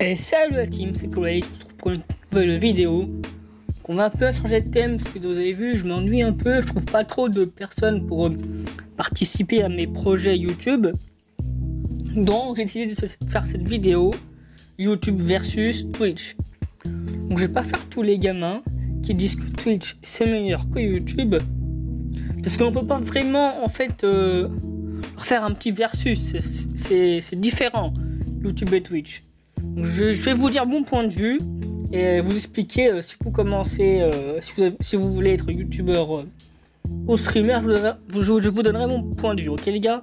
Et salut la team, c'est Chloé, je vous retrouve pour une nouvelle vidéo. On va un peu changer de thème parce que vous avez vu, je m'ennuie un peu, je trouve pas trop de personnes pour participer à mes projets YouTube. Donc j'ai décidé de faire cette vidéo YouTube versus Twitch. Donc je vais pas faire tous les gamins qui disent que Twitch c'est meilleur que YouTube. Parce qu'on peut pas vraiment en fait faire un petit versus, c'est différent YouTube et Twitch. Je vais vous dire mon point de vue et vous expliquer si vous commencez, si vous voulez être youtubeur ou streamer, je vous donnerai mon point de vue, ok les gars?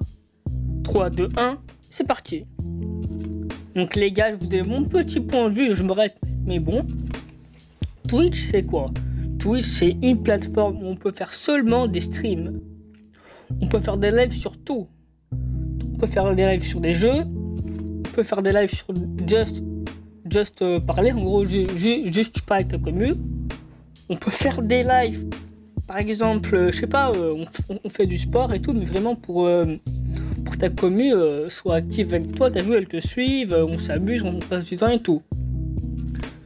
3, 2, 1, c'est parti. Donc les gars, je vous donne mon petit point de vue, je me répète, mais bon. Twitch c'est quoi? Twitch c'est une plateforme où on peut faire seulement des streams. On peut faire des lives sur tout. On peut faire des lives sur des jeux. On peut faire des lives sur just parler, en gros, juste parler avec ta commu. On peut faire des lives, par exemple, je sais pas, on fait du sport et tout, mais vraiment pour ta commu soit active avec toi, t'as vu, elle te suive, on s'amuse, on passe du temps et tout.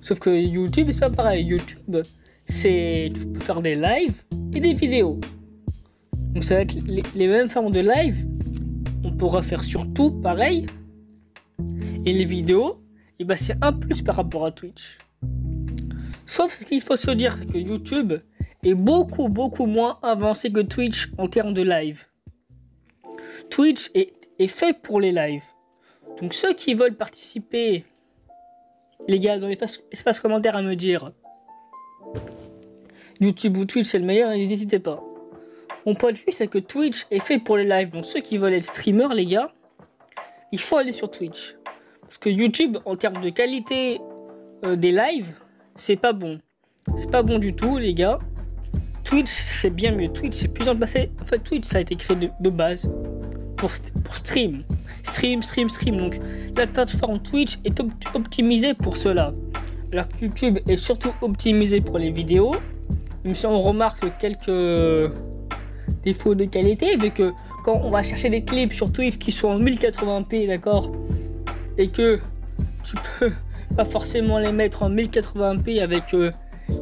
Sauf que YouTube, c'est pas pareil. YouTube, tu peux faire des lives et des vidéos. Donc ça va être les mêmes formes de live. On pourra faire surtout pareil. Et les vidéos, c'est un plus par rapport à Twitch. Sauf ce qu'il faut se dire, c'est que YouTube est beaucoup moins avancé que Twitch en termes de live. Twitch est fait pour les lives. Donc ceux qui veulent participer, les gars, dans l'espace commentaire à me dire YouTube ou Twitch c'est le meilleur, n'hésitez pas. Mon point de vue, c'est que Twitch est fait pour les lives. Donc ceux qui veulent être streamers, les gars, il faut aller sur Twitch. Parce que YouTube, en termes de qualité des lives, c'est pas bon. C'est pas bon du tout, les gars. Twitch, c'est bien mieux. Twitch, c'est plus en passé. En fait, Twitch, ça a été créé de base pour stream. Stream. Donc, la plateforme Twitch est optimisée pour cela. Alors que YouTube est surtout optimisé pour les vidéos. Même si on remarque quelques défauts de qualité, vu que quand on va chercher des clips sur Twitch qui sont en 1080p, d'accord, et que tu peux pas forcément les mettre en 1080p avec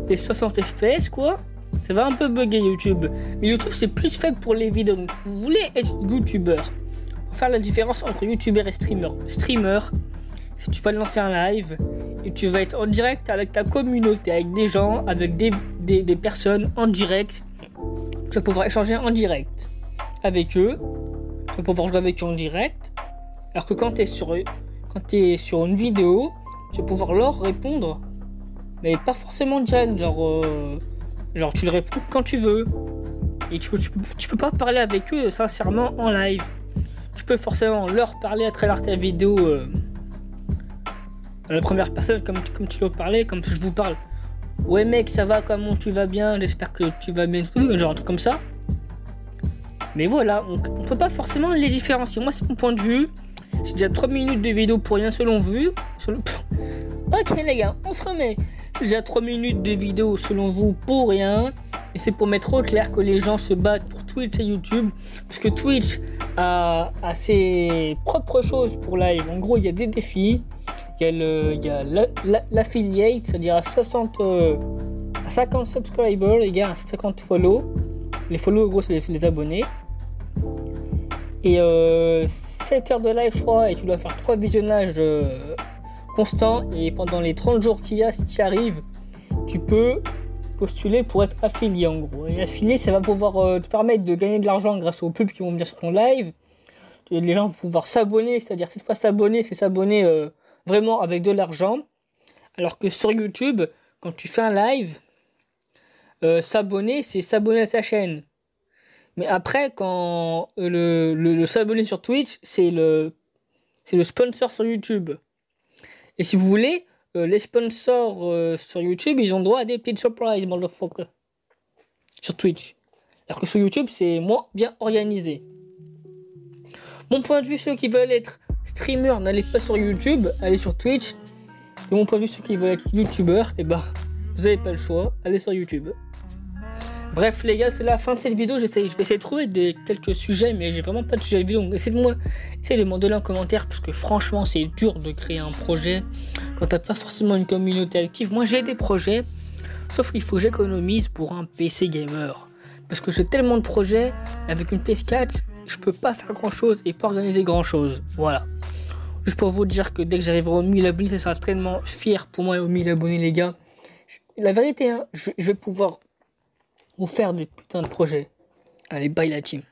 les 60 fps, quoi, ça va un peu bugger YouTube. Mais YouTube, c'est plus fait pour les vidéos. Donc, vous voulez être youtubeur, pour faire la différence entre youtubeur et streamer. Streamer, c'est tu vas lancer un live et tu vas être en direct avec ta communauté, avec des gens, avec des personnes en direct. Tu vas pouvoir échanger en direct avec eux. Tu vas pouvoir jouer avec eux en direct. Alors que quand tu es sur une vidéo, tu vas pouvoir leur répondre, mais pas forcément direct, genre tu le réponds quand tu veux. Et tu peux pas parler avec eux sincèrement en live. Tu peux forcément leur parler à travers ta vidéo à la première personne, comme tu leur parlais, comme je vous parle. Ouais mec, ça va, comment tu vas bien, j'espère que tu vas bien, genre un truc comme ça. Mais voilà, on peut pas forcément les différencier. Moi, c'est mon point de vue. C'est déjà 3 minutes de vidéo pour rien selon vous. Ok les gars, on se remet. C'est déjà 3 minutes de vidéo selon vous pour rien. Et c'est pour mettre au clair que les gens se battent pour Twitch et YouTube. Parce que Twitch a ses propres choses pour live. En gros, il y a des défis. Il y a l'affiliate, c'est-à-dire à 50 subscribers, les gars, à 50 follow. Les follow, en gros, c'est les abonnés. Et 7 heures de live, je crois, et tu dois faire 3 visionnages constants. Et pendant les 30 jours qu'il y a, si tu arrives, tu peux postuler pour être affilié, en gros. Et affilié, ça va pouvoir te permettre de gagner de l'argent grâce aux pubs qui vont venir sur ton live. Les gens vont pouvoir s'abonner, c'est-à-dire cette fois s'abonner, c'est s'abonner vraiment avec de l'argent. Alors que sur YouTube, quand tu fais un live, s'abonner, c'est s'abonner à ta chaîne. Mais après, quand le s'abonner sur Twitch, c'est le sponsor sur YouTube. Et si vous voulez, les sponsors sur YouTube, ils ont droit à des petites surprises, motherfucker. Sur Twitch. Alors que sur YouTube, c'est moins bien organisé. Mon point de vue, ceux qui veulent être streamers, n'allez pas sur YouTube, allez sur Twitch. Et mon point de vue, ceux qui veulent être youtubeurs, vous n'avez pas le choix, allez sur YouTube. Bref les gars, c'est la fin de cette vidéo. Je vais essayer de trouver quelques sujets, mais j'ai vraiment pas de sujet de vidéo. Donc essayez de m'en donner en commentaire, parce que franchement c'est dur de créer un projet. quand t'as pas forcément une communauté active. Moi j'ai des projets, sauf qu'il faut que j'économise pour un PC gamer. Parce que j'ai tellement de projets, avec une PS4, je peux pas faire grand chose et pas organiser grand chose. Voilà. Juste pour vous dire que dès que j'arriverai aux 1000 abonnés, ça sera tellement fier pour moi aux 1000 abonnés, les gars. La vérité, hein, je vais pouvoir vous faire des putains de projets. Allez, bye la team.